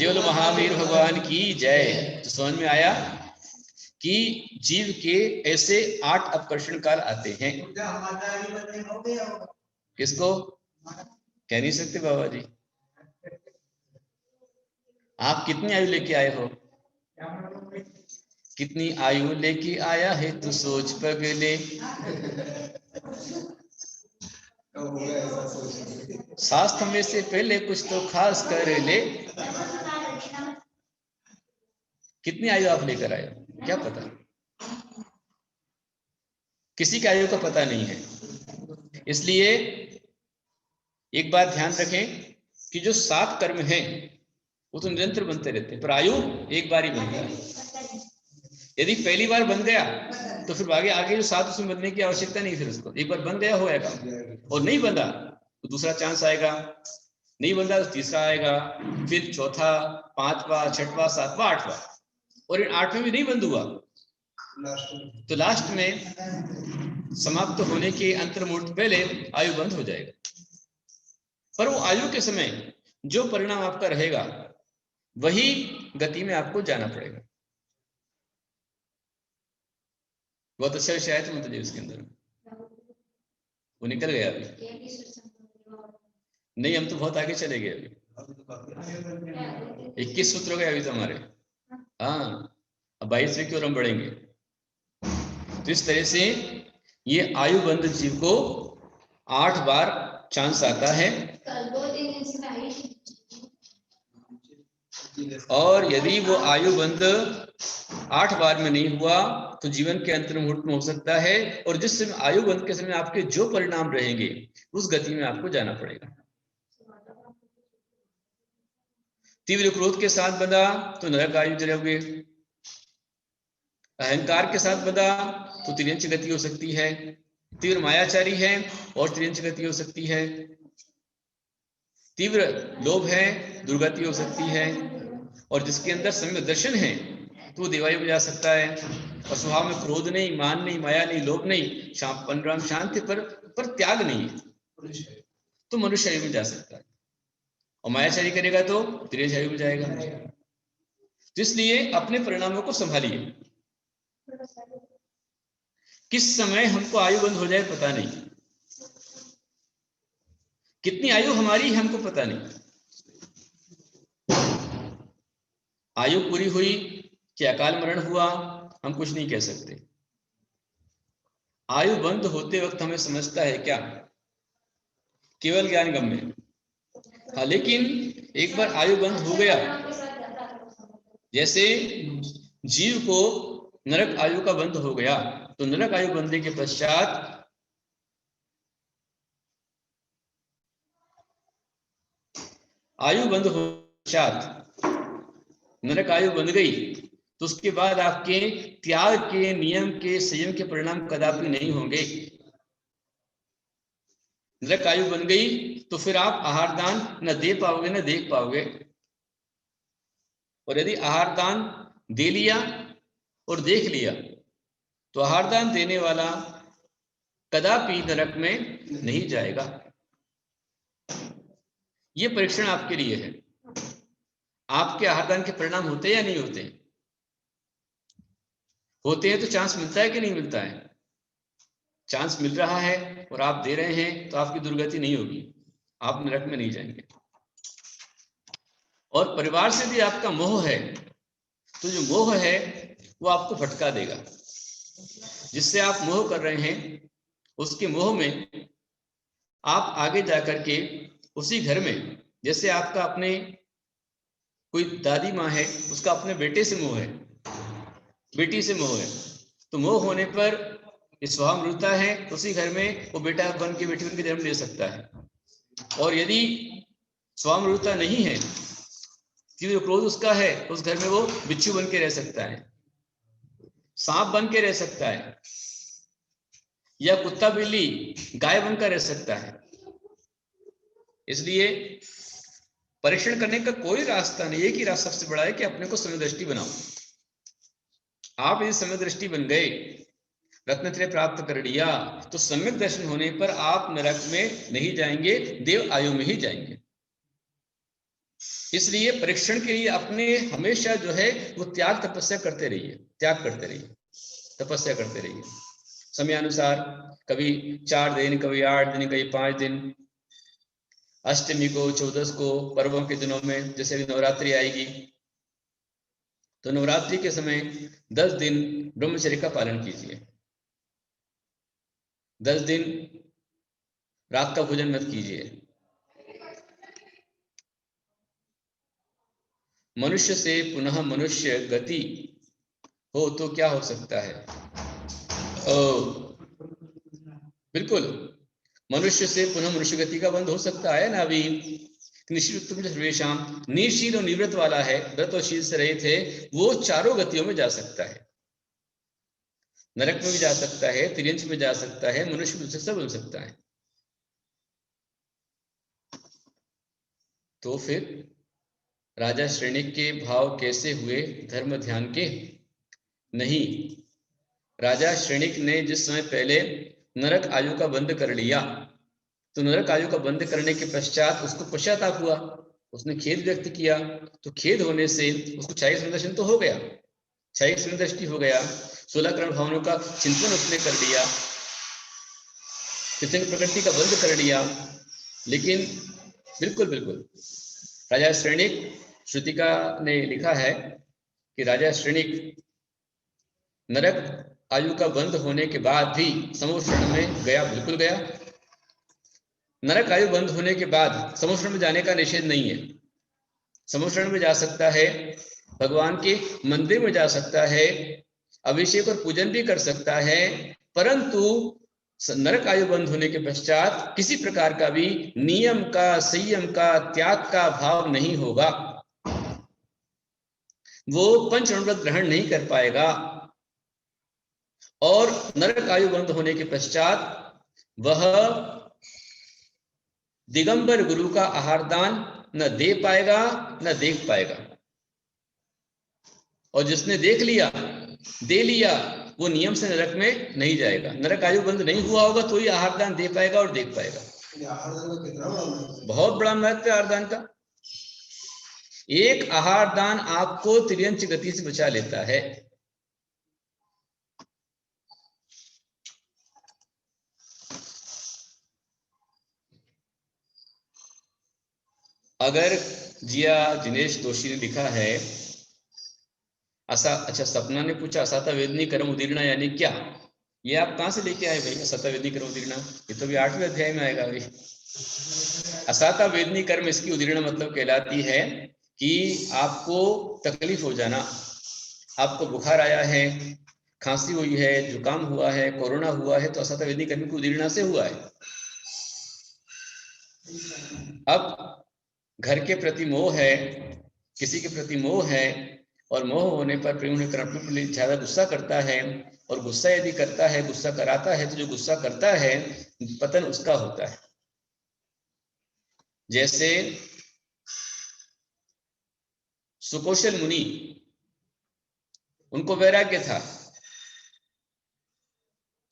बोलो महावीर भगवान की जय। तो समझ में आया कि जीव के ऐसे 8 अपकर्षण काल आते हैं। किसको कह नहीं सकते बाबा जी। आप कितनी आयु लेके आए हो? कितनी आयु लेके आया है तू सोच पगले। शास्त्र में से पहले कुछ तो खास कर ले। कितनी आयु आप लेकर आए हो क्या पता? किसी की आयु का पता नहीं है। इसलिए एक बात ध्यान रखें कि जो 7 कर्म हैं वो तो निरंतर बनते रहते हैं, पर आयु एक बार ही बनता है। यदि पहली बार बन गया तो फिर आगे जो 7 उसमें बनने की आवश्यकता नहीं। फिर उसको एक बार बन गया होगा, और नहीं बना तो दूसरा चांस आएगा, नहीं बना तो तीसरा आएगा, फिर चौथा, 5वां, 6वां, 7वां, 8वां, और इन 8वें भी नहीं बंद हुआ तो लास्ट में समाप्त होने के अंतर्मुहूर्त पहले आयु बंद हो जाएगा। पर वो आयु के समय जो परिणाम आपका रहेगा वही गति में आपको जाना पड़ेगा। बहुत अच्छा विषय है तो जी उसके अंदर वो निकल गया अभी। नहीं, हम तो बहुत आगे चले गए अभी। 21 सूत्र हो गए अभी तो हमारे। हाँ, अब 22वें की ओर हम बढ़ेंगे। तो इस तरह से ये आयुबंध जीव को 8 बार चांस आता है, और यदि वो आयुबंध 8 बार में नहीं हुआ तो जीवन के अंतिम मुहूर्त में हो सकता है, और जिस समय आयुबंध के समय आपके जो परिणाम रहेंगे उस गति में आपको जाना पड़ेगा। तीव्र क्रोध के साथ बंधा तो नरक आयु जलोगे, अहंकार के साथ बंधा तो तिर्यंच गति हो सकती है, तीव्र मायाचारी है और तिर्यंच गति हो सकती है, तीव्र लोभ है दुर्गति हो सकती है, और जिसके अंदर सम्यक दर्शन है तो वो देवायु में जा सकता है। और स्वभाव में क्रोध नहीं, मान नहीं, माया नहीं, लोभ नहीं, पंचराम शांति पर त्याग नहीं है तो मनुष्य आयु में जा सकता है, और मायाचारी करेगा तो तिर्यंच आयु में जाएगा। तो इसलिए अपने परिणामों को संभालिए। किस समय हमको आयु बंद हो जाए पता नहीं, कितनी आयु हमारी हमको पता नहीं। आयु पूरी हुई कि अकाल मरण हुआ हम कुछ नहीं कह सकते। आयु बंद होते वक्त हमें समझता है क्या? केवल ज्ञान गम्य। हाँ, लेकिन एक बार आयु बंद हो गया, जैसे जीव को नरक आयु का बंद हो गया तो नरक आयु बंधने के पश्चात आयु बंद हो पश्चात नरक आयु बंध गई तो उसके बाद आपके त्याग के, नियम के, संयम के परिणाम कदापि नहीं होंगे। नरक आयु बन गई तो फिर आप आहार दान न दे पाओगे न देख पाओगे, और यदि आहार दान दे लिया और देख लिया तो आहार दान देने वाला कदापि नरक में नहीं जाएगा। ये परीक्षण आपके लिए है। आपके आहार दान के परिणाम होते या नहीं होते? होते हैं तो चांस मिलता है कि नहीं मिलता है? चांस मिल रहा है और आप दे रहे हैं तो आपकी दुर्गति नहीं होगी, आप नरक में नहीं जाएंगे। और परिवार से भी आपका मोह है तो जो मोह है वो आपको भटका देगा। जिससे आप मोह कर रहे हैं उसके मोह में आप आगे जाकर के उसी घर में, जैसे आपका अपने कोई दादी माँ है उसका अपने बेटे से मोह है, बेटी से मोह है, तो मोह होने पर स्वामृता है उसी घर में वो बेटा बन के, बेटी बन के जन्म ले सकता है। और यदि स्वामृता नहीं है, तीव्र क्रोध उसका है, उस घर में वो बिच्छू बन के रह सकता है, सांप बन के रह सकता है, या कुत्ता बिल्ली गाय बनकर रह सकता है। इसलिए परीक्षण करने का कोई रास्ता नहीं, एक ही रास्ता सबसे बड़ा है कि अपने को समदृष्टि बनाओ। आप यदि सम्यक दृष्टि बन गए, रत्नत्रय प्राप्त कर लिया, तो सम्यक दर्शन होने पर आप नरक में नहीं जाएंगे, देव आयु में ही जाएंगे। इसलिए परीक्षण के लिए अपने हमेशा जो है वो त्याग तपस्या करते रहिए, त्याग करते रहिए, तपस्या करते रहिए समयानुसार। कभी 4 दिन, कभी 8 दिन, कभी 5 दिन, अष्टमी को, 14 को, पर्वों के दिनों में, जैसे अभी नवरात्रि आएगी तो नवरात्रि के समय 10 दिन ब्रह्मचर्य का पालन कीजिए। 10 दिन रात का भोजन मत कीजिए। मनुष्य से पुनः मनुष्य गति हो तो क्या हो सकता है? बिल्कुल, मनुष्य से पुनः मनुष्य गति का बंध हो सकता है ना। अभी निश्चित सर्वेशाम, निशील और निवृत्त वाला है, व्रत और शील से रहित है, वो चारों गतियों में जा सकता है। नरक में भी जा सकता है, तिर्यंच में जा सकता है, मनुष्य में सब बन सकता है। तो फिर राजा श्रेणिक के भाव कैसे हुए धर्म ध्यान के? नहीं, राजा श्रेणिक ने जिस समय पहले नरक आयु का बंध कर लिया, तो नरक आयु का बंध करने के पश्चात उसको पश्चाताप हुआ, उसने खेद व्यक्त किया। तो खेद होने से उसको क्षायिक संदर्शन तो हो गया, क्षायिक संदृष्टि हो गया, 16 करण भावनों का चिंतन उसने कर लिया, तिथिंग प्रकृति का बंध कर लिया। लेकिन बिल्कुल बिल्कुल राजा श्रेणिक, श्रुतिका ने लिखा है कि राजा श्रेणिक नरक आयु का बंध होने के बाद भी समोषण में गया, बिल्कुल गया। नरक आयु बंद होने के बाद समोषण में जाने का निषेध नहीं है। समोषण में जा सकता है, भगवान के मंदिर में जा सकता है, अभिषेक और पूजन भी कर सकता है, परंतु नरक आयु बंद होने के पश्चात किसी प्रकार का भी नियम का, संयम का, त्याग का भाव नहीं होगा। वो पंचव्रत ग्रहण नहीं कर पाएगा और नरक आयु बंद होने के पश्चात वह दिगंबर गुरु का आहार दान न दे पाएगा, न देख पाएगा। और जिसने देख लिया, दे लिया, वो नियम से नरक में नहीं जाएगा। नरक आयु बंद नहीं हुआ होगा तो ही आहार दान दे पाएगा और देख पाएगा। बहुत बड़ा महत्व है आहार दान का। एक आहार दान आपको तिर्यंच गति से बचा लेता है। अगर जिया जिनेश दोषी ने लिखा है, अच्छा सपना ने पूछा असाता वेदनी कर्म उदीर्णा यानी क्या? ये आप कहां से लेके आए भाई? असाता वेदनी कर्म उदीर्णा, ये तो भी 8वें अध्याय में आएगा अभी। असाता वेदनी कर्म, इसकी उदीर्णा मतलब कहलाती है कि आपको तकलीफ हो जाना, आपको बुखार आया है, खांसी हुई है, जुकाम हुआ है, कोरोना हुआ है, तो असाता वेदनी कर्म की उदीर्णा से हुआ है। अब घर के प्रति मोह है, किसी के प्रति मोह है, और मोह होने पर प्रेम होने पर ज्यादा गुस्सा करता है, और गुस्सा यदि करता है, गुस्सा कराता है, तो जो गुस्सा करता है पतन उसका होता है। जैसे सुकौशल मुनि, उनको वैराग्य था,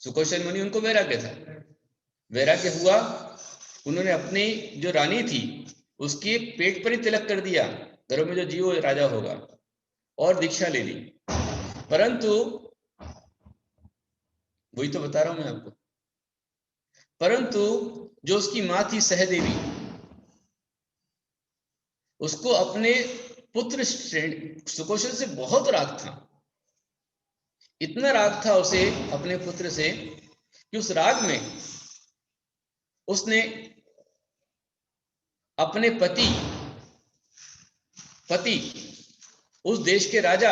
सुकौशल मुनि उनको वैराग्य था, वैराग्य हुआ, उन्होंने अपनी जो रानी थी उसके पेट पर ही तिलक कर दिया, घरों में जो जीव राजा होगा, और दीक्षा ले ली। परंतु वही तो बता रहा हूं मैं आपको, परंतु जो उसकी मां थी सहदेवी, उसको अपने पुत्र सुकौशल से बहुत राग था, इतना राग था उसे अपने पुत्र से कि उस राग में उसने अपने पति उस देश के राजा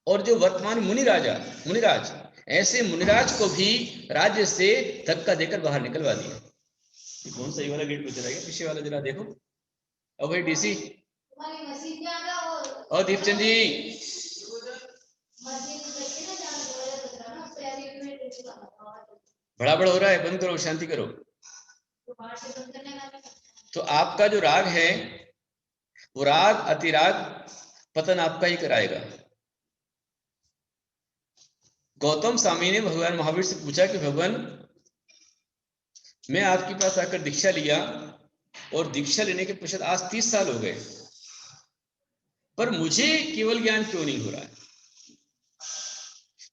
और जो वर्तमान मुनिराज, ऐसे मुनिराज को भी राज्य से धक्का देकर बाहर निकलवा दिया। कौन सा ये वाला गेट पे चला गया? पीछे वाला जरा देखो। अब भाई डीसी और दीपचंद जी, बड़ाबड़ हो रहा है, बंद करो, शांति करो। तो आपका जो राग है वो राग अतिराग पतन आपका ही कराएगा। गौतम स्वामी ने भगवान महावीर से पूछा कि भगवान, मैं आपके पास आकर दीक्षा लिया और दीक्षा लेने के पश्चात आज 30 साल हो गए, पर मुझे केवल ज्ञान क्यों नहीं हो रहा है?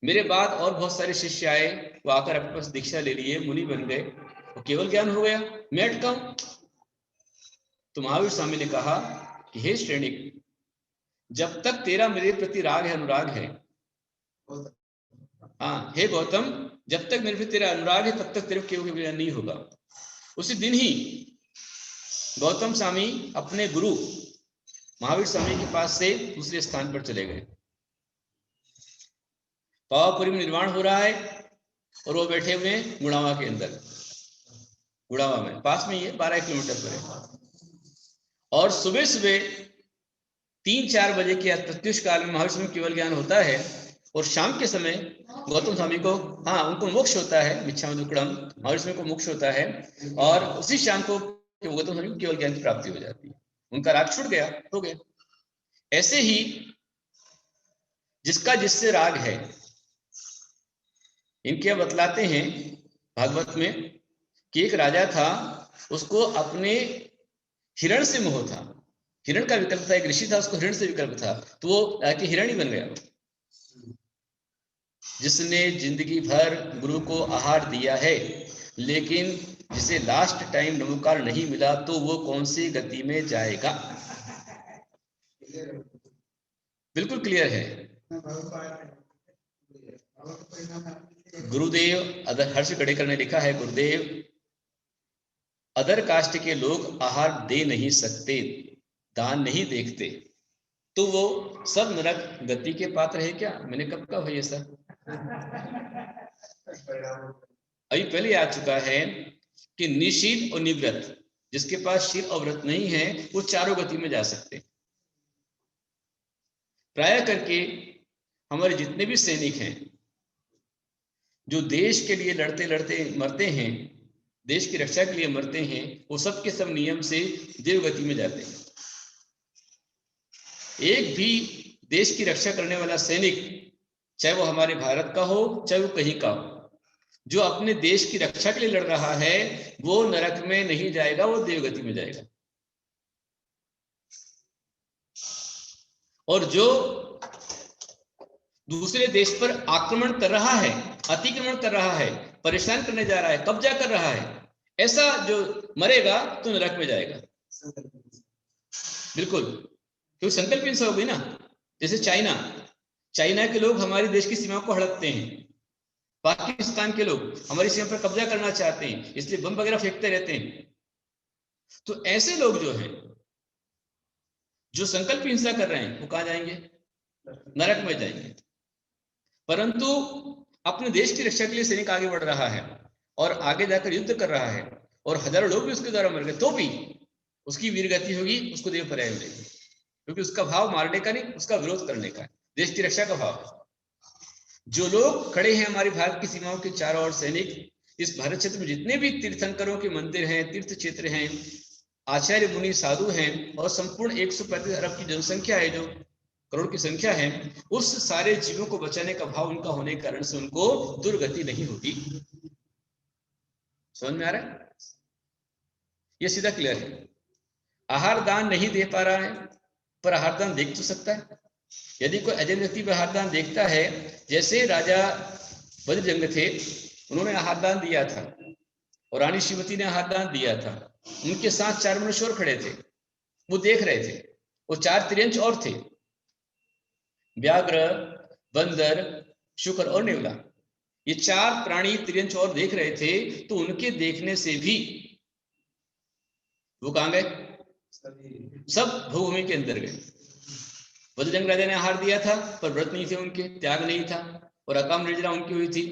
मेरे बाद और बहुत सारे शिष्य आए, वो आकर आपके पास दीक्षा ले लिए, मुनि बन गए, वो केवल ज्ञान हो गया, मैं अटका हूं। तो महावीर स्वामी ने कहा कि हे श्रेणिक, जब तक तेरा मेरे प्रति राग है, अनुराग है, हाँ हे गौतम, जब तक मेरे प्रति तेरा अनुराग है तब तक तेरे केवल ज्ञान नहीं होगा। उसी दिन ही गौतम स्वामी अपने गुरु महावीर स्वामी के पास से दूसरे स्थान पर चले गए। पावापुरी में निर्माण हो रहा है और वो बैठे हुए हैं गुड़ावा के अंदर, गुड़ावा में, पास में ही है, 12 किलोमीटर पर है। और सुबह सुबह 3-4 बजे के प्रत्युष काल में महावीर स्वामी केवल ज्ञान होता है, और शाम के समय गौतम स्वामी को, हाँ उनको मोक्ष होता है, मिच्छामि दुक्कडम, महावीर स्वामी को मोक्ष होता है, और उसी शाम को गौतम स्वामी को केवल ज्ञान की प्राप्ति हो जाती है। उनका राग छूट गया, हो गया। ऐसे ही जिसका जिससे राग है, इनके बतलाते हैं भागवत में कि एक राजा था, उसको अपने हिरण से मोह था, हिरण का विकल्प था, एक ऋषि था, उसको हिरण से विकल्प था, तो वो कि हिरण ही बन गया। जिसने जिंदगी भर गुरु को आहार दिया है, लेकिन जिसे लास्ट टाइम नमोकार नहीं मिला, तो वो कौन सी गति में जाएगा? बिल्कुल क्लियर है। गुरुदेव अदर हर्ष गडेकर ने लिखा है, गुरुदेव, अदर कास्ट के लोग आहार दे नहीं सकते, दान नहीं देखते, तो वो सब नरक गति के पात्र है क्या? मैंने कब कहा ये सब? अभी पहले आ चुका है कि निशील और निव्रत, जिसके पास शील और व्रत नहीं है, वो चारों गति में जा सकते। प्राय करके हमारे जितने भी सैनिक हैं, जो देश के लिए लड़ते लड़ते मरते हैं, देश की रक्षा के लिए मरते हैं, वो सब के सब नियम से देवगति में जाते हैं। एक भी देश की रक्षा करने वाला सैनिक, चाहे वो हमारे भारत का हो, चाहे वो कहीं का हो, जो अपने देश की रक्षा के लिए लड़ रहा है, वो नरक में नहीं जाएगा, वो देवगति में जाएगा। और जो दूसरे देश पर आक्रमण कर रहा है, अतिक्रमण कर रहा है, परेशान करने जा रहा है, कब्जा कर रहा है, ऐसा जो मरेगा तो नरक में जाएगा। बिल्कुल, क्योंकि संकल्प हिंसा हो गई ना। जैसे चाइना के लोग हमारे देश की सीमा को हड़पते हैं, पाकिस्तान के लोग हमारी सीमा पर कब्जा करना चाहते हैं, इसलिए बम वगैरह फेंकते रहते हैं। तो ऐसे लोग जो हैं, जो संकल्प हिंसा कर रहे हैं, वो कहां जाएंगे? नरक में जाएंगे। परंतु अपने देश की रक्षा के लिए सैनिक आगे बढ़ रहा है और आगे जाकर युद्ध कर रहा है, और हजारों लोग भी उसके द्वारा मर गए, तो भी उसकी वीरगति होगी, उसको देव पर्याय मिलेगी, क्योंकि उसका भाव मारने का नहीं, उसका विरोध करने का है, देश की रक्षा का भाव है। जो लोग खड़े हैं हमारी भारत की सीमाओं के चारों ओर सैनिक, इस भारत क्षेत्र में जितने भी तीर्थंकरों के मंदिर हैं, तीर्थ क्षेत्र हैं, आचार्य मुनि साधु हैं, और संपूर्ण 135 अरब की जनसंख्या है, जो करोड़ की संख्या है, उस सारे जीवों को बचाने का भाव उनका होने के कारण से उनको दुर्गति नहीं होगी। समझ में आ रहा है? ये सीधा क्लियर है। आहार दान नहीं दे पा रहा है, पर आहार दान देख तो सकता है। यदि कोई अजय व्यक्ति आहार दान देखता है, जैसे राजा वज्रजंग थे, उन्होंने आहार दान दिया था, और रानी श्रीमती ने आहार दान दिया था, उनके साथ 4 मनुष्य और खड़े थे, वो देख रहे थे। वो 4 तिर्यंच और थे, व्याघ्र, बंदर, शुकर और नेवला, ये 4 प्राणी तिर्यंच और देख रहे थे। तो उनके देखने से भी वो कहां गए? सब भूमि के अंदर गए। वज्रजंग राजा ने आहार दिया था, पर व्रत नहीं थे उनके, त्याग नहीं था, और अकाम निर्जरा उनकी हुई थी।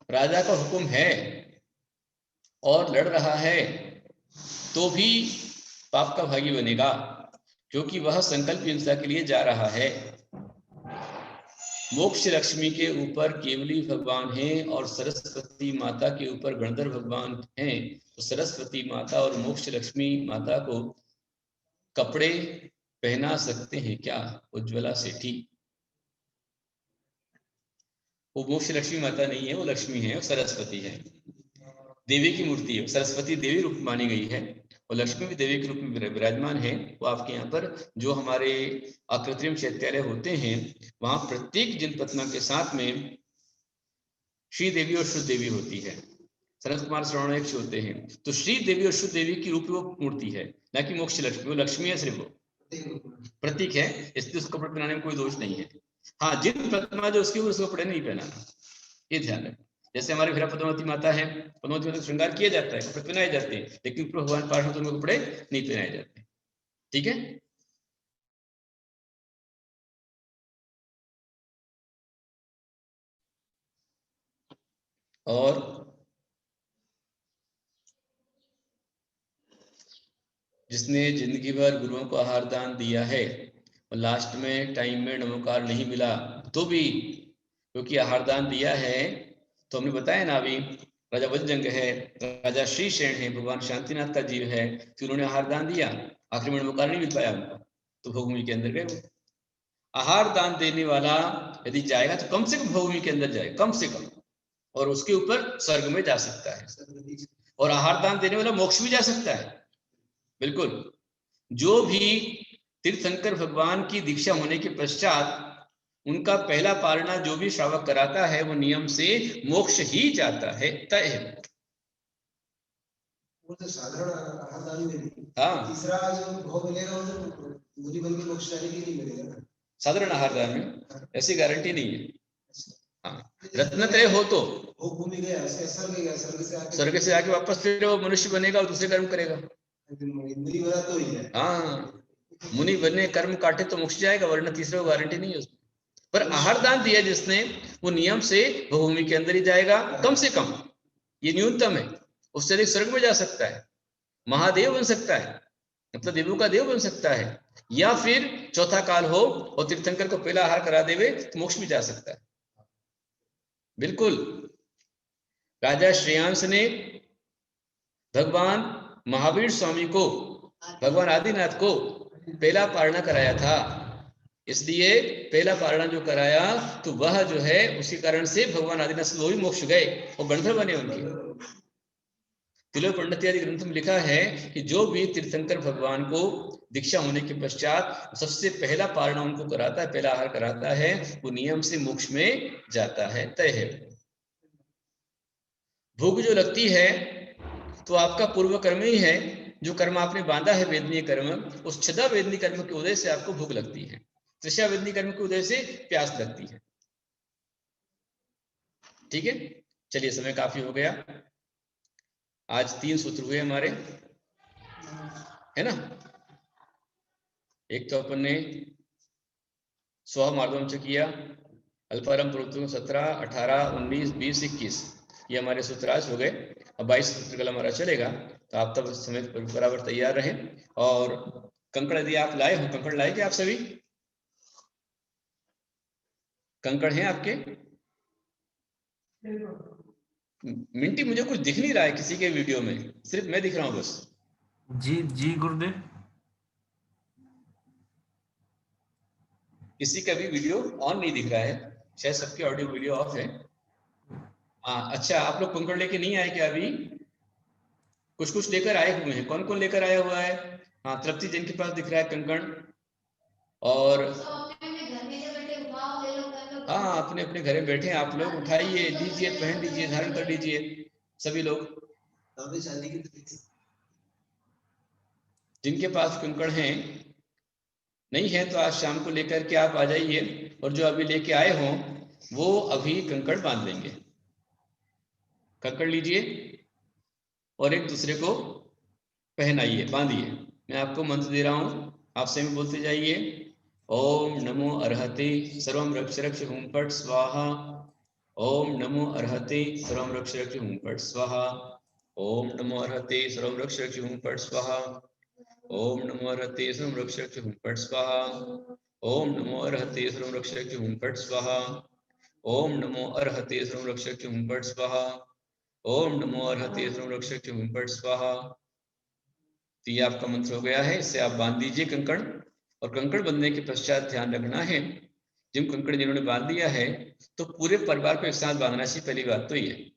राजा का हुक्म है और लड़ रहा है, तो भी पाप का भागी बनेगा, क्योंकि वह संकल्प हिंसा के लिए जा रहा है। मोक्ष लक्ष्मी के ऊपर केवली भगवान हैं, और सरस्वती माता के ऊपर गणधर भगवान हैं। तो सरस्वती माता और मोक्ष लक्ष्मी माता को कपड़े पहना सकते हैं क्या उज्ज्वला सेठी? वो मोक्ष लक्ष्मी माता नहीं है, वो लक्ष्मी है, वो सरस्वती है, देवी की मूर्ति है। सरस्वती देवी रूप मानी गई है और लक्ष्मी भी देवी के रूप में विराजमान है। वो आपके यहाँ पर जो हमारे अकृत्रिम चैत्यालय होते हैं, वहां प्रत्येक जिन पत्ना के साथ में श्री देवी और शुद्ध देवी होती है। सनत कुमार श्रवण होते हैं, तो श्री देवी और शुद्ध देवी की रूप वो मूर्ति है, ना कि मोक्ष लक्ष्मी। वो लक्ष्मी है, सिर्फ वो प्रतीक है, इसलिए उसको कपड़े पहनाने में कोई दोष नहीं है। हाँ, जिन प्रतिमा जो उसकी उसको कपड़े नहीं पहनाना, ये ध्यान रखें। जैसे हमारे घर पद्मावती माता है, पद्मावती माता श्रृंगार किया जाता है, कपड़े पहनाए जाते हैं, लेकिन भगवान पार्वती में कपड़े नहीं पहनाए जाते। ठीक है। और जिसने जिंदगी भर गुरुओं को आहार दान दिया है और लास्ट में टाइम में नमोकार नहीं मिला, तो भी क्योंकि आहार दान दिया है, तो हमने बताया ना अभी, राजा वज्रजंग है, राजा श्रीशेन है, भगवान शांतिनाथ का जीव है, फिर उन्होंने आहार दान दिया, आखिर में नमोकार नहीं मिल पाया उनको, तो भोगभूमि के अंदर गए वो। आहार दान देने वाला यदि जाएगा तो कम से कम भोगभूमि के अंदर जाए, कम से कम, और उसके ऊपर स्वर्ग में जा सकता है। और आहार दान देने वाला मोक्ष भी जा सकता है, बिल्कुल। जो भी तीर्थंकर भगवान की दीक्षा होने के पश्चात उनका पहला पालना जो भी श्रावक कराता है, वो नियम से मोक्ष ही जाता है, तय है। वो तो साधारण आहार दान में भी। हाँ, तीसरा जो भोग मिलेगा वो तो मुनि बन के मोक्ष जाने के लिए मिलेगा ना। साधारण आहार दान में ऐसी गारंटी नहीं है। हाँ, रत्नत्रय हो तो भोग भूमि गया, स्वर्ग गया, स्वर्ग से आके वापस फिर वो मनुष्य बनेगा और दूसरे कर्म करेगा। मुनि बना तो ही है। हाँ, मुनि बने कर्म काटे तो मोक्ष जाएगा, वरना तीसरे गारंटी नहीं है उसमें। पर आहार दान दिया जिसने, वो नियम से भूमि के अंदर ही जाएगा, कम से कम, ये न्यूनतम है। उससे अधिक स्वर्ग में जा सकता है, महादेव बन सकता है, मतलब देवों का देव बन सकता है, या फिर चौथा काल हो और तीर्थंकर को पहला आहार करा देवे तो मोक्ष भी जा सकता है, बिल्कुल। राजा श्रेयांश ने भगवान महावीर स्वामी को, भगवान आदिनाथ को पहला पारणा कराया था, इसलिए पहला पारणा जो कराया तो वह जो है उसी कारण से भगवान आदिनाथ से वो भी मोक्ष गए और गणधर बने उनके। तिलोक पंडित आदि ग्रंथ में लिखा है कि जो भी तीर्थंकर भगवान को दीक्षा होने के पश्चात सबसे पहला पारणा उनको कराता है, पहला आहार कराता है, वो नियम से मोक्ष में जाता है, तय है। भूख जो लगती है तो आपका पूर्व कर्म ही है, जो कर्म आपने बांधा है वेदनीय कर्म, उस छदा वेदनीय कर्म के उदय से आपको भूख लगती है, तृषा वेदनीय कर्म के उदय से प्यास लगती है। ठीक है, चलिए समय काफी हो गया। आज 3 सूत्र हुए हमारे, है ना। एक तो अपन ने स्वमार्गवंश किया, अल्पारम प्रवृत्तियों 17, 18, 19, 20, 21, ये हमारे सूत्र आज हो गए। अब 22 सूत्र कल हमारा चलेगा, तो आप तब समय पर बराबर तैयार रहें। और कंकड़ यदि आप लाए हो, कंकड़ लाए क्या आप सभी? कंकड़ हैं आपके? मिंटी, मुझे कुछ दिख नहीं रहा है किसी के वीडियो में, सिर्फ मैं दिख रहा हूं बस। जी जी गुरुदेव। किसी का भी वीडियो ऑन नहीं दिख रहा है, शायद सबके ऑडियो वीडियो ऑफ है। अच्छा, आप लोग कंकड़ लेके नहीं आए क्या अभी? कुछ कुछ लेकर आए हुए हैं, कौन कौन लेकर आया हुआ है? हाँ, तृप्ति जिनके पास दिख रहा है कंकड़, और हाँ, अपने अपने घरे बैठे आप लोग, उठाइए, लीजिए, पहन लीजिए, धारण कर लीजिए सभी लोग। जिनके पास कंकड़ हैं, नहीं है तो आज शाम को लेकर के आप आ जाइए, और जो अभी लेके आए हों वो अभी कंकड़ बांध लेंगे। कंकड़ लीजिए और एक दूसरे को पहनाइए, बांधिए। मैं आपको मंत्र दे रहा हूं, आप से में बोलते जाइए। ओम नमो अर्हते सर्वं रक्ष रक्ष हुम फट स्वाहा। ओम नमो अर्हते सर्वं रक्ष रक्ष हुम फट स्वाहा। ओम नमो अर्हते सर्वं रक्ष रक्ष हुम फट स्वाहा। ओम नमो अर्हते सर्वं रक्ष रक्ष हुम फट स्वाहा। ओम नमो अर्हते सर्वं रक्ष रक्ष हुम फट स्वाहा। ओम नमो अर्हते सर्वं रक्ष रक्ष हुम फट स्वाहा। ओम नमो अर्हते सर्वं रक्ष रक्ष हुम फट स्वाहा। तो ये आपका मंत्र हो गया है, इससे आप बांध दीजिए कंकड़। और कंकड़ बंधने के पश्चात ध्यान रखना है जिन कंकड़ जिन्होंने बांध लिया है तो पूरे परिवार को एक साथ बांधना चाहिए। पहली बात तो ये,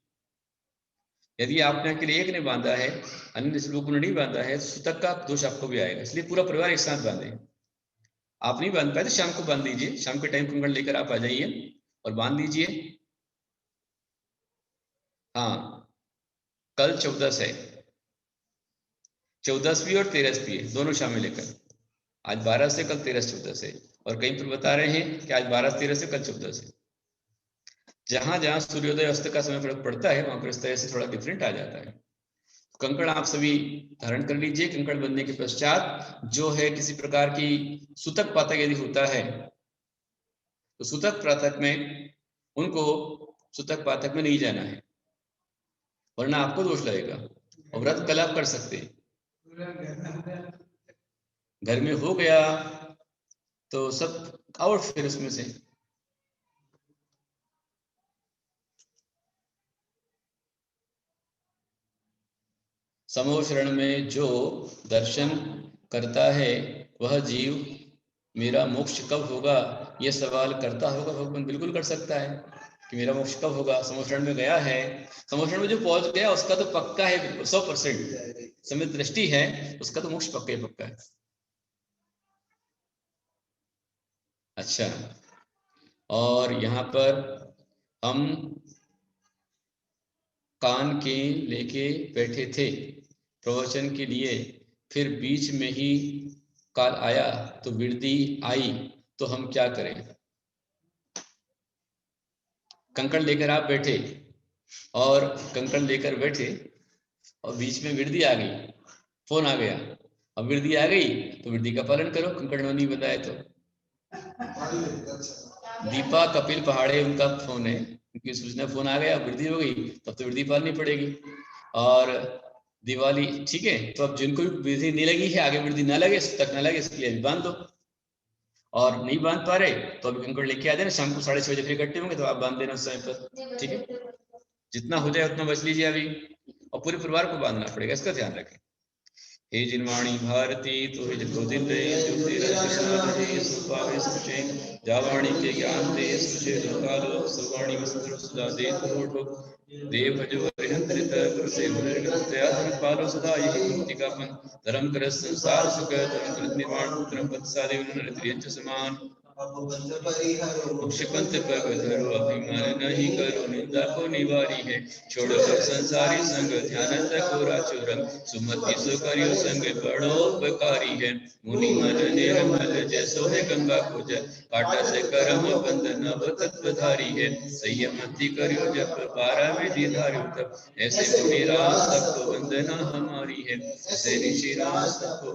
यदि आपने अकेले एक ने बांधा है, अन्य लोगों ने नहीं बांधा है, तो सूतक का दोष आपको भी आएगा। इसलिए पूरा परिवार एक साथ बांधे। आप नहीं बांध पाए तो शाम को बांध दीजिए, शाम के टाइम कंकड़ लेकर आप आ जाइए और बांध दीजिए। हाँ, कल 14 है, 14 भी और 13 भी है, दोनों शामिल लेकर। आज 12 से, कल 13-14 से, और कहीं पर बता रहे हैं कि आज 12-13 से, कल 14 से। जहां जहां सूर्योदय अस्त का समय फर्क पड़ता है वहां पर इस तरह से थोड़ा डिफरेंट आ जाता है। कंकड़ आप सभी धारण कर लीजिए। कंकड़ बनने के पश्चात जो है किसी प्रकार की सूतक पातक यदि होता है तो सूतक पातक में उनको सूतक पातक में नहीं जाना है, वरना आपको दोष लगेगा। और व्रत कल आप कर सकते हैं, घर में हो गया तो सब आउट फिर उसमें से। समूह शरण में जो दर्शन करता है वह जीव मेरा मोक्ष कब होगा यह सवाल करता होगा भगवान बिल्कुल कर सकता है कि मेरा मोक्ष कब होगा। समूह शरण में गया है, समूह शरण में जो पहुंच गया उसका तो पक्का है, बिल्कुल 100% समय दृष्टि है, उसका तो मोक्ष पक्का है। अच्छा, और यहाँ पर हम कान के लेके बैठे थे प्रवचन के लिए, फिर बीच में ही काल आया तो वृद्धि आई, तो हम क्या करें? कंकड़ लेकर आप बैठे और कंकड़ लेकर बैठे और बीच में वृद्धि आ गई, फोन आ गया। अब वृद्धि आ गई तो वृद्धि का पालन करो, कंकड़ में नहीं बताए तो। दीपा कपिल पहाड़े उनका फोन है, उनकी सूचना फोन आ गया, वृद्धि हो गई, तब तो वृद्धि पालनी पड़ेगी। और दिवाली ठीक है, तो अब जिनको वृद्धि नहीं लगी है, आगे वृद्धि ना लगे, तक ना लगे, इसके लिए अभी बांध दो। और नहीं बांध पा रहे तो अभी कंकड़ लेके आ देना, शाम को 6:30 बजे इकट्ठे होंगे तो आप बांध देना उस समय पर, ठीक है। जितना हो जाए उतना बच लीजिए अभी, और पूरे परिवार को बांधना पड़ेगा, इसका ध्यान रखें। हे जिनवाणी भारती तो हे ज्योतिर्दय जावाणी के ज्ञान दे सुचे कालो सर्वाणी विस्तृत सुधा दे तोड़ो देव भजो हरिहंत्रित गुरुसे मुनिर्गतया पालो सदा यही मुक्ति का मन धर्म कर संसार सुख धर्म कर निर्माण धर्म पद साधे नृत्य समान पंथ पर धरो अभिमान नहीं करो निंदा को निवारी है छोड़ो सब संसारी संग ध्यान रखो राचुरंग सुमति सो करियो संग बड़ो उपकारी है मुनि मन निर्मल जैसो है गंगा को जल काटा से कर्म बंधन अब तत्वधारी है संयमति करियो जप 12 विधि धारियो तप ऐसे मुनि राज सबको वंदना हमारी है ऐसे ऋषि राज सबको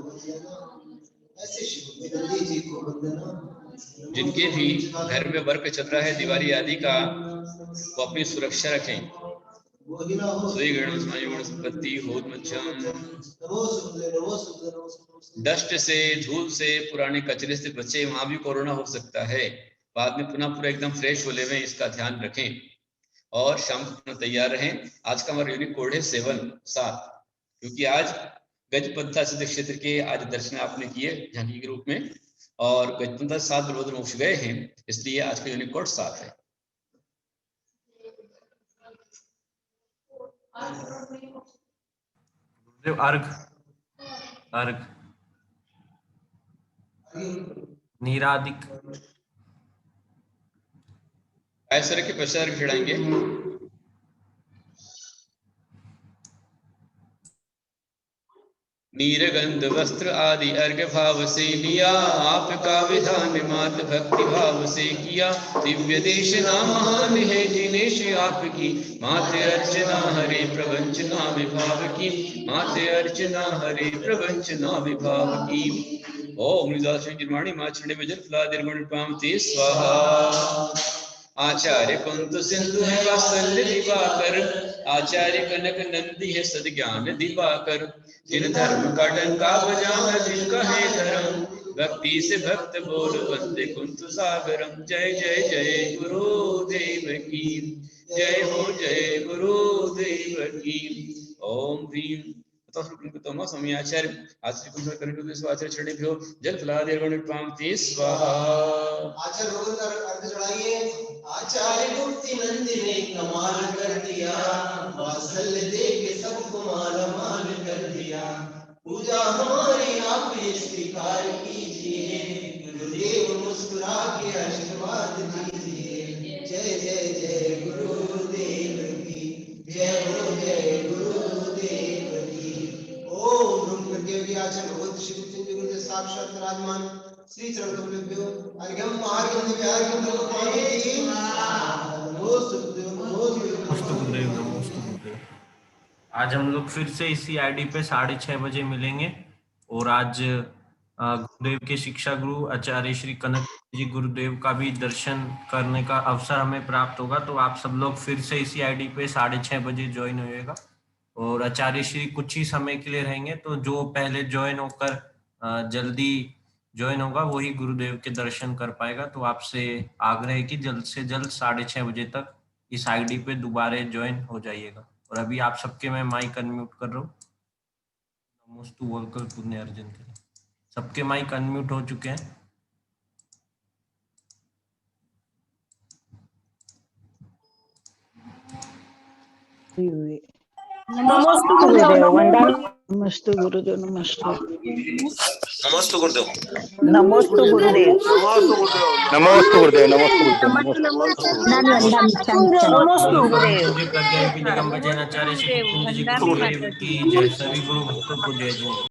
जिनके भी घर में वर्क चल रहा है दिवाली आदि का, वो अपनी सुरक्षा रखें। डस्ट से, धूल से, पुराने कचरे से बचे, वहां भी कोरोना हो सकता है। बाद में पुनः पूरा एकदम फ्रेश हो लेवे, इसका ध्यान रखें। और शाम को तैयार रहें। आज का हमारा यूनिक कोड है 7, क्योंकि आज गजपंथा सिद्ध क्षेत्र के आज दर्शन आपने किए झांकी के रूप में, और गजपंथा 7 बलभद्र मोक्ष गए हैं, इसलिए आज का यूनिक कोड 7 है। अर्घ नीरादिक ऐसा के पश्चात खिड़ाएंगे। नीरगंध वस्त्र आदि अर्घ भाव से लिया, आपका विधान मात भक्ति भाव से किया। दिव्य देशना महान है जिनेश आपकी, माते अर्चना हरे प्रवंचना विभाव की, माते अर्चना हरे प्रवंचना विभाव की। ओम निर्वाणी माचरणे विजल फलादिर्गुण पामते स्वाहा। आचार्य कुंत सिंधु है वात्सल्य दिवाकर, आचार्य कनक नंदी है सद्ज्ञान दिवाकर। जिन धर्म का डंका बजाना जिनका है धर्म, भक्ति से भक्त बोल वंदे कुंत सागरम। जय जय जय गुरुदेव की, जय हो जय गुरुदेव की। ओम भीम ततो स्वामी आचार्य आचार्य कुंभ कनिष्ठ आचार्य चरणेभ्यो जल फलादेवनित्वांति स्वाहा। आचार्य भगवान का अर्घ चढ़ाइए। आचार्य गुप्ति नंदिनी कमाल कर दिया, वात्सल्य दे के सबको माला माल कर दिया। पूजा हमारी आप स्वीकार कीजिए, गुरुदेव मुस्कुरा के आशीर्वाद दीजिए। जय जय जय गुरुदेव की जय हो, जय गुरुदेव की। ओम ब्रह्म प्रज्ञ आचार्य भगवत श्री गुरुदेव गुरुदेव साक्षात विराजमान श्री चरण कमलेभ्यो अर्घ्यम पार्घ्यम दिव्यार्घ्यम प्रभुपादे नमोस्तु गुरुदेव नमोस्तु गुरुदेव, नमोस्तु गुरुदेव। आज हम लोग फिर से इसी आईडी पे 6:30 बजे मिलेंगे और आज गुरुदेव के शिक्षा गुरु आचार्य श्री कनक जी गुरुदेव का भी दर्शन करने का अवसर हमें प्राप्त होगा। तो आप सब लोग फिर से इसी आईडी पे 6:30 बजे ज्वाइन होइएगा और आचार्य श्री कुछ ही समय के लिए रहेंगे। तो जो पहले ज्वाइन होकर जल्दी ज्वाइन होगा वही गुरुदेव के दर्शन कर पाएगा। तो आपसे आग्रह है कि जल्द से जल्द 6:30 बजे तक इस आईडी पे दोबारा ज्वाइन हो जाइएगा। और अभी आप सबके मैं माइक अनम्यूट कर रहा हूँ। नमोस्तु वल्कल पुण्य अर्जन के लिए सबके माइक अनम्यूट हो चुके हैं। नमस्ते गुरुदेव वंदन। नमस्ते गुरुदेव। नमस्ते नमस्ते गुरुदेव। नमस्ते गुरुदेव। नमस्ते गुरुदेव। नमस्ते गुरुदेव। नमस्ते गुरुदेव। प्रज्ञा निगम बचन आचार्य श्री कुंज जी गुरुदेव की जय। सभी गुरु भक्तों को जय जय।